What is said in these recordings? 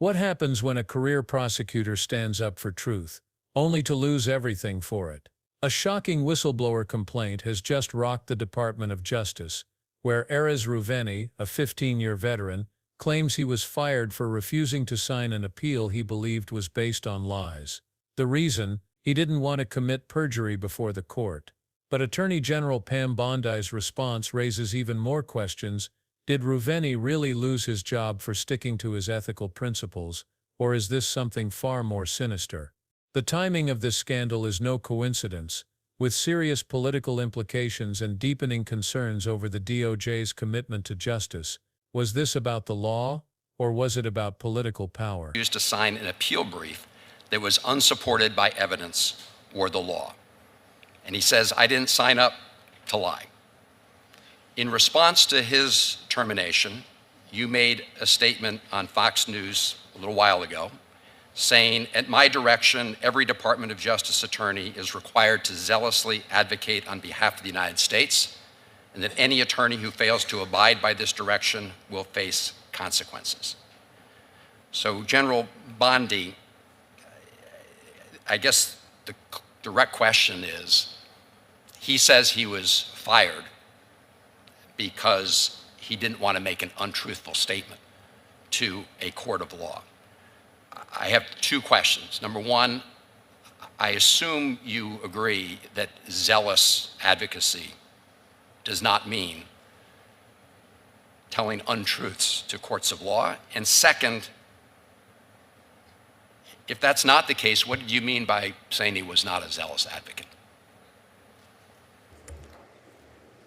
What happens when a career prosecutor stands up for truth, only to lose everything for it? A shocking whistleblower complaint has just rocked the Department of Justice, where Erez Ruveni, a 15-year veteran, claims he was fired for refusing to sign an appeal he believed was based on lies. The reason? He didn't want to commit perjury before the court. But Attorney General Pam Bondi's response raises even more questions. Did Ruveni really lose his job for sticking to his ethical principles, or is this something far more sinister? The timing of this scandal is no coincidence, with serious political implications and deepening concerns over the DOJ's commitment to justice. Was this about the law, or was it about political power? Used to sign an appeal brief that was unsupported by evidence or the law. And he says, I didn't sign up to lie. In response to his termination, you made a statement on Fox News a little while ago saying, at my direction, every Department of Justice attorney is required to zealously advocate on behalf of the United States, and that any attorney who fails to abide by this direction will face consequences. So General Bondi, I guess the direct question is, he says he was fired because he didn't want to make an untruthful statement to a court of law. I have two questions. Number one, I assume you agree that zealous advocacy does not mean telling untruths to courts of law. And second, if that's not the case, what did you mean by saying he was not a zealous advocate?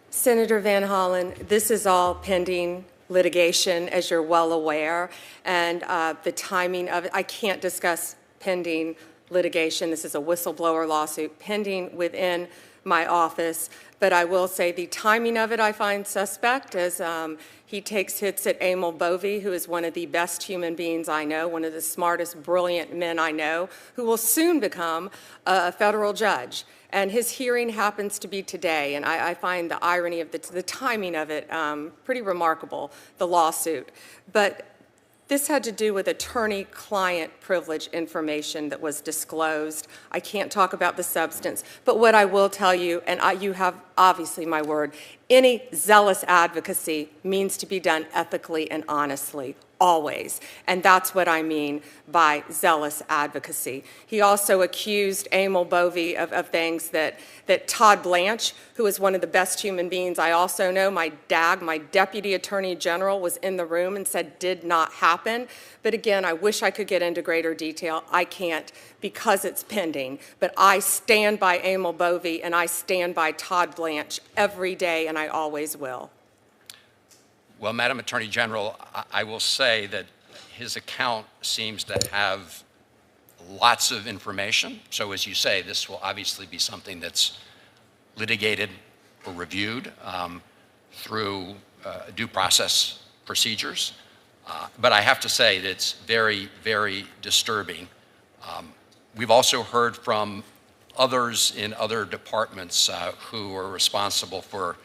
Senator Van Hollen, this is all pending litigation, as you're well aware, and the timing of it, I can't discuss pending litigation. This is a whistleblower lawsuit pending within my office, but I will say the timing of it I find suspect, as he takes hits at Emil Bovee, who is one of the best human beings I know, one of the smartest, brilliant men I know, who will soon become a federal judge. And his hearing happens to be today, and I find the irony of the timing of it pretty remarkable, the lawsuit. But this had to do with attorney-client privilege information that was disclosed. I can't talk about the substance, but what I will tell you, and you have obviously my word, any zealous advocacy means to be done ethically and honestly, always. And that's what I mean by zealous advocacy. He also accused Emil Bovee of things that Todd Blanche, who is one of the best human beings I also know, my deputy attorney general, was in the room and said did not happen. But again, I wish I could get into greater detail. I can't because it's pending. But I stand by Emil Bovee and I stand by Todd Blanche every day, and I always will. Well, Madam Attorney General, I will say that his account seems to have lots of information. So as you say, this will obviously be something that's litigated or reviewed through due process procedures. But I have to say that it's very, very disturbing. We've also heard from others in other departments who are responsible for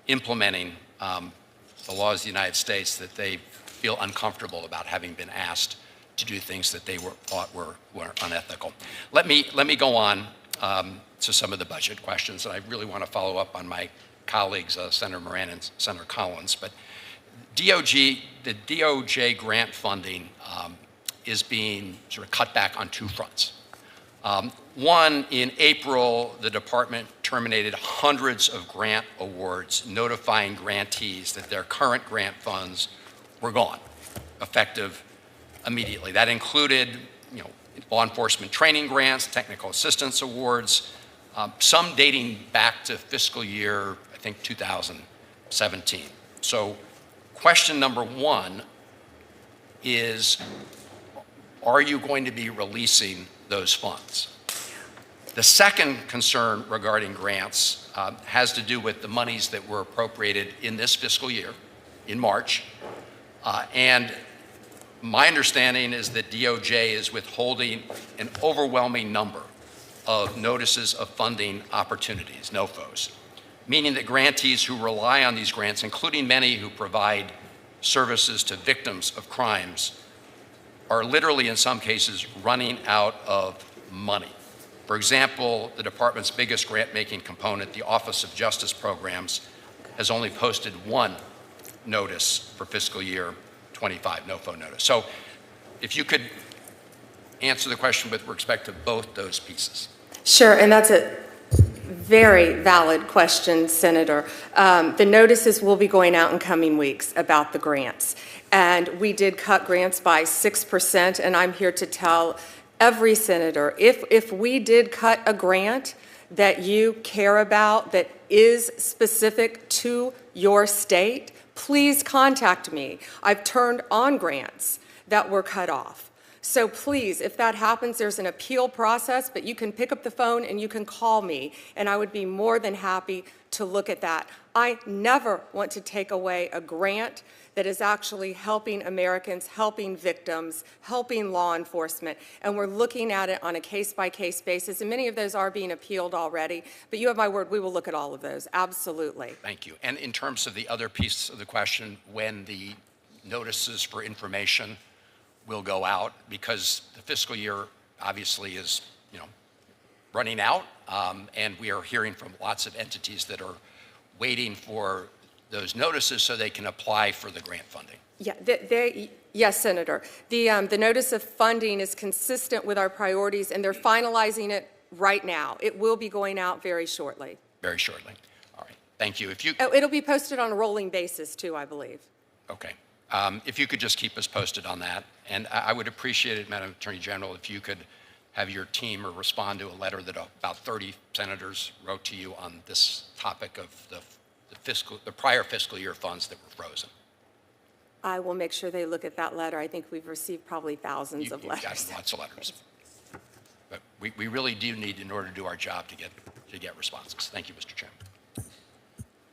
implementing the laws of the United States that they feel uncomfortable about having been asked to do things that they thought were unethical. Let me go on to some of the budget questions, and I really want to follow up on my colleagues, Senator Moran and Senator Collins. But the DOJ grant funding is being sort of cut back on two fronts. One, in April, the department terminated hundreds of grant awards, notifying grantees that their current grant funds were gone, effective immediately. That included, law enforcement training grants, technical assistance awards, some dating back to fiscal year, I think, 2017. So question number one is, are you going to be releasing those funds? The second concern regarding grants has to do with the monies that were appropriated in this fiscal year, in March. And my understanding is that DOJ is withholding an overwhelming number of notices of funding opportunities, NOFOs, meaning that grantees who rely on these grants, including many who provide services to victims of crimes, are literally, in some cases, running out of money. For example, the department's biggest grant-making component, the Office of Justice Programs, has only posted one notice for fiscal year 25, no phone notice. So if you could answer the question with respect to both those pieces. Sure, and that's a very valid question, Senator. The notices will be going out in coming weeks about the grants. And we did cut grants by 6%, and I'm here to tell every senator, if we did cut a grant that you care about that is specific to your state, please contact me. I've turned on grants that were cut off. So please, if that happens, there's an appeal process, but you can pick up the phone and you can call me, and I would be more than happy to look at that. I never want to take away a grant that is actually helping Americans, helping victims, helping law enforcement, and we're looking at it on a case-by-case basis, and many of those are being appealed already, but you have my word, we will look at all of those, absolutely. Thank you. And in terms of the other piece of the question, when the notices for information will go out, because the fiscal year obviously is, running out, and we are hearing from lots of entities that are waiting for those notices so they can apply for the grant funding. Yeah, yes, Senator. The notice of funding is consistent with our priorities, and they're finalizing it right now. It will be going out very shortly. Very shortly. All right. Thank you. It'll be posted on a rolling basis, too, I believe. Okay. If you could just keep us posted on that. And I would appreciate it, Madam Attorney General, if you could have your team or respond to a letter that about 30 senators wrote to you on this topic of the prior fiscal year funds that were frozen. I will make sure they look at that letter. I think we've received probably thousands of letters. You've gotten lots of letters. But we really do need, in order to do our job, to get responses. Thank you, Mr.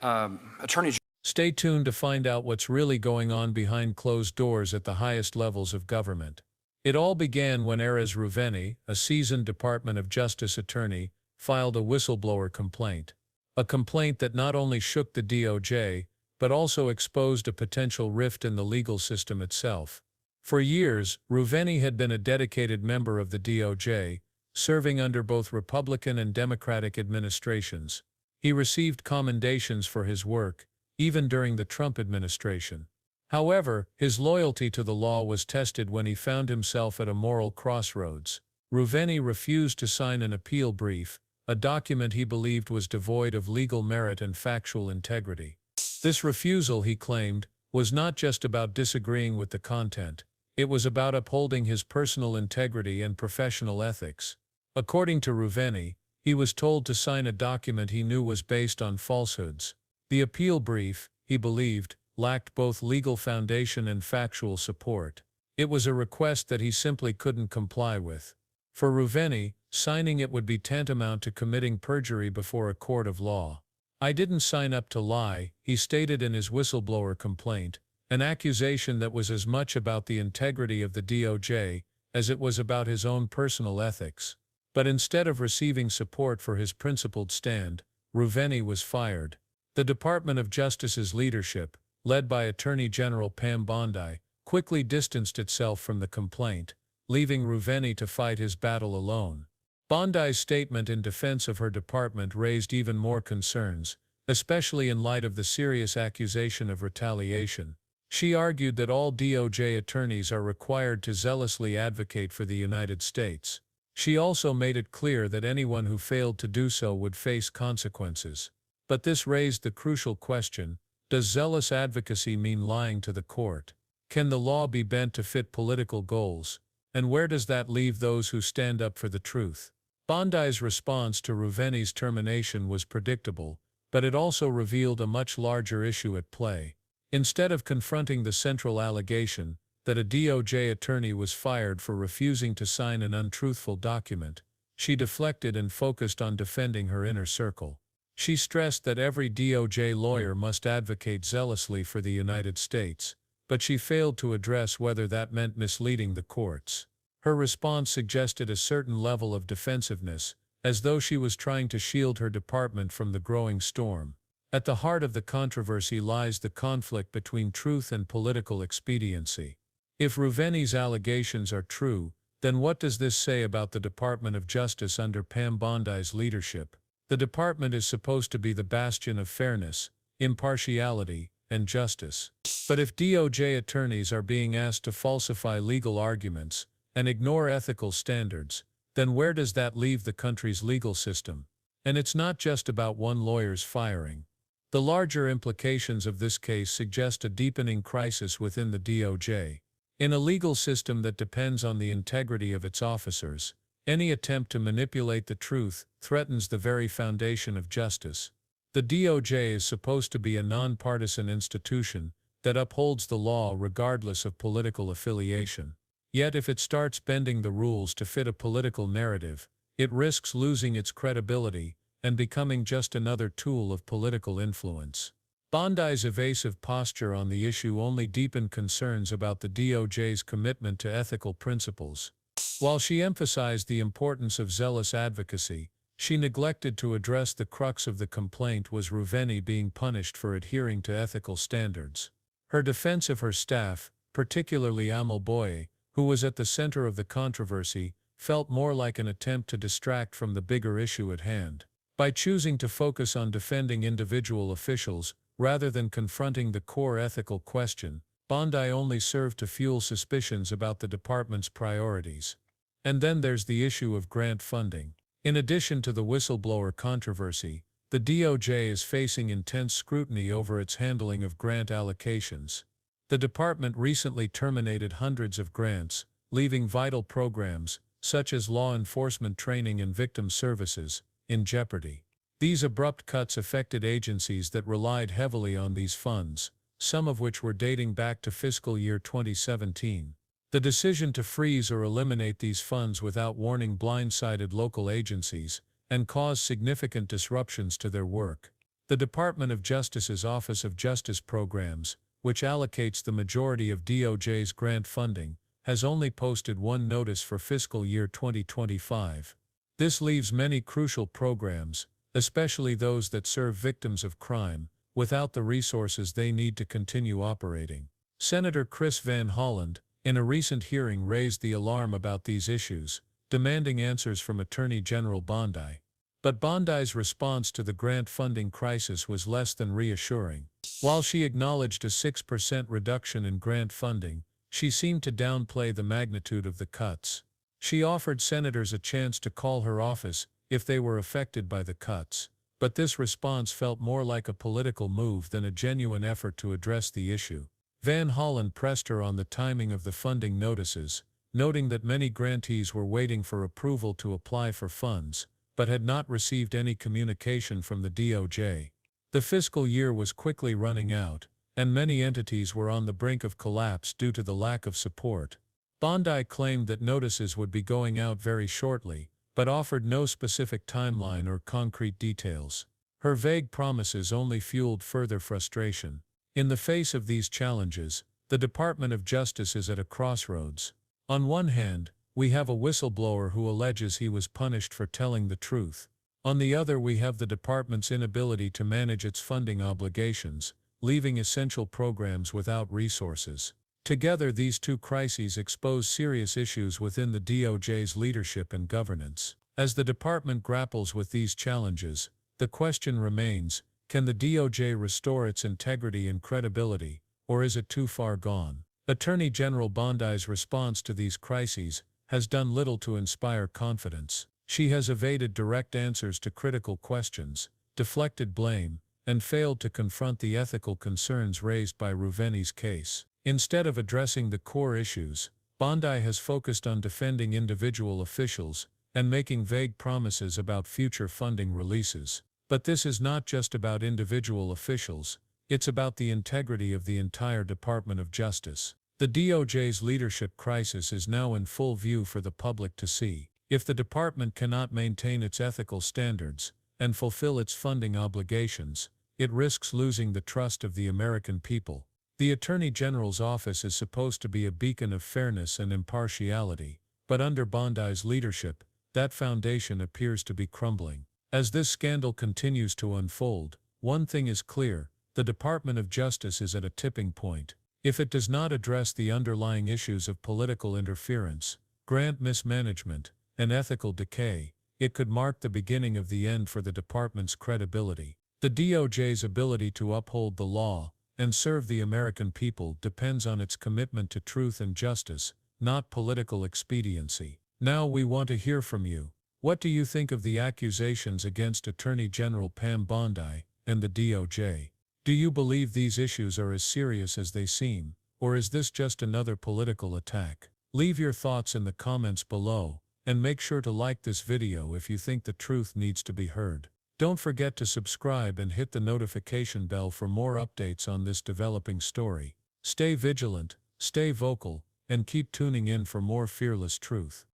Chairman. Attorney Stay tuned to find out what's really going on behind closed doors at the highest levels of government. It all began when Erez Ruveni, a seasoned Department of Justice attorney, filed a whistleblower complaint. A complaint that not only shook the DOJ, but also exposed a potential rift in the legal system itself. For years, Ruveni had been a dedicated member of the DOJ, serving under both Republican and Democratic administrations. He received commendations for his work, even during the Trump administration. However, his loyalty to the law was tested when he found himself at a moral crossroads. Ruveni refused to sign an appeal brief, a document he believed was devoid of legal merit and factual integrity. This refusal, he claimed, was not just about disagreeing with the content. It was about upholding his personal integrity and professional ethics. According to Ruveni, he was told to sign a document he knew was based on falsehoods. The appeal brief, he believed, lacked both legal foundation and factual support. It was a request that he simply couldn't comply with. For Ruveni, signing it would be tantamount to committing perjury before a court of law. "I didn't sign up to lie," he stated in his whistleblower complaint, an accusation that was as much about the integrity of the DOJ as it was about his own personal ethics. But instead of receiving support for his principled stand, Ruveni was fired. The Department of Justice's leadership, led by Attorney General Pam Bondi, quickly distanced itself from the complaint, leaving Ruveni to fight his battle alone. Bondi's statement in defense of her department raised even more concerns, especially in light of the serious accusation of retaliation. She argued that all DOJ attorneys are required to zealously advocate for the United States. She also made it clear that anyone who failed to do so would face consequences. But this raised the crucial question: does zealous advocacy mean lying to the court? Can the law be bent to fit political goals? And where does that leave those who stand up for the truth? Bondi's response to Ruveni's termination was predictable, but it also revealed a much larger issue at play. Instead of confronting the central allegation that a DOJ attorney was fired for refusing to sign an untruthful document, she deflected and focused on defending her inner circle. She stressed that every DOJ lawyer must advocate zealously for the United States, but she failed to address whether that meant misleading the courts. Her response suggested a certain level of defensiveness, as though she was trying to shield her department from the growing storm. At the heart of the controversy lies the conflict between truth and political expediency. If Ruveni's allegations are true, then what does this say about the Department of Justice under Pam Bondi's leadership? The department is supposed to be the bastion of fairness, impartiality, and justice. But if DOJ attorneys are being asked to falsify legal arguments and ignore ethical standards, then where does that leave the country's legal system? And it's not just about one lawyer's firing. The larger implications of this case suggest a deepening crisis within the DOJ. In a legal system that depends on the integrity of its officers, any attempt to manipulate the truth threatens the very foundation of justice. The DOJ is supposed to be a nonpartisan institution that upholds the law regardless of political affiliation. Yet if it starts bending the rules to fit a political narrative, it risks losing its credibility and becoming just another tool of political influence. Bondi's evasive posture on the issue only deepened concerns about the DOJ's commitment to ethical principles. While she emphasized the importance of zealous advocacy, she neglected to address the crux of the complaint: was Ruveni being punished for adhering to ethical standards? Her defense of her staff, particularly Amal Boye, who was at the center of the controversy, felt more like an attempt to distract from the bigger issue at hand. By choosing to focus on defending individual officials, rather than confronting the core ethical question, Bondi only served to fuel suspicions about the department's priorities. And then there's the issue of grant funding. In addition to the whistleblower controversy, the DOJ is facing intense scrutiny over its handling of grant allocations. The department recently terminated hundreds of grants, leaving vital programs, such as law enforcement training and victim services, in jeopardy. These abrupt cuts affected agencies that relied heavily on these funds, some of which were dating back to fiscal year 2017. The decision to freeze or eliminate these funds without warning blindsided local agencies and caused significant disruptions to their work. The Department of Justice's Office of Justice Programs, which allocates the majority of DOJ's grant funding, has only posted one notice for fiscal year 2025. This leaves many crucial programs, especially those that serve victims of crime, without the resources they need to continue operating. Senator Chris Van Hollen, in a recent hearing, raised the alarm about these issues, demanding answers from Attorney General Bondi. But Bondi's response to the grant funding crisis was less than reassuring. While she acknowledged a 6% reduction in grant funding, she seemed to downplay the magnitude of the cuts. She offered senators a chance to call her office if they were affected by the cuts, but this response felt more like a political move than a genuine effort to address the issue. Van Hollen pressed her on the timing of the funding notices, noting that many grantees were waiting for approval to apply for funds, but had not received any communication from the DOJ. The fiscal year was quickly running out, and many entities were on the brink of collapse due to the lack of support. Bondi claimed that notices would be going out very shortly, but offered no specific timeline or concrete details. Her vague promises only fueled further frustration. In the face of these challenges, the Department of Justice is at a crossroads. On one hand, we have a whistleblower who alleges he was punished for telling the truth. On the other, we have the department's inability to manage its funding obligations, leaving essential programs without resources. Together, these two crises expose serious issues within the DOJ's leadership and governance. As the department grapples with these challenges, the question remains, can the DOJ restore its integrity and credibility, or is it too far gone? Attorney General Bondi's response to these crises has done little to inspire confidence. She has evaded direct answers to critical questions, deflected blame, and failed to confront the ethical concerns raised by Ruveni's case. Instead of addressing the core issues, Bondi has focused on defending individual officials and making vague promises about future funding releases. But this is not just about individual officials, it's about the integrity of the entire Department of Justice. The DOJ's leadership crisis is now in full view for the public to see. If the department cannot maintain its ethical standards and fulfill its funding obligations, it risks losing the trust of the American people. The Attorney General's office is supposed to be a beacon of fairness and impartiality, but under Bondi's leadership, that foundation appears to be crumbling. As this scandal continues to unfold, one thing is clear: the Department of Justice is at a tipping point. If it does not address the underlying issues of political interference, grant mismanagement, and ethical decay, it could mark the beginning of the end for the department's credibility. The DOJ's ability to uphold the law and serve the American people depends on its commitment to truth and justice, not political expediency. Now we want to hear from you. What do you think of the accusations against Attorney General Pam Bondi and the DOJ? Do you believe these issues are as serious as they seem, or is this just another political attack? Leave your thoughts in the comments below, and make sure to like this video if you think the truth needs to be heard. Don't forget to subscribe and hit the notification bell for more updates on this developing story. Stay vigilant, stay vocal, and keep tuning in for more fearless truth.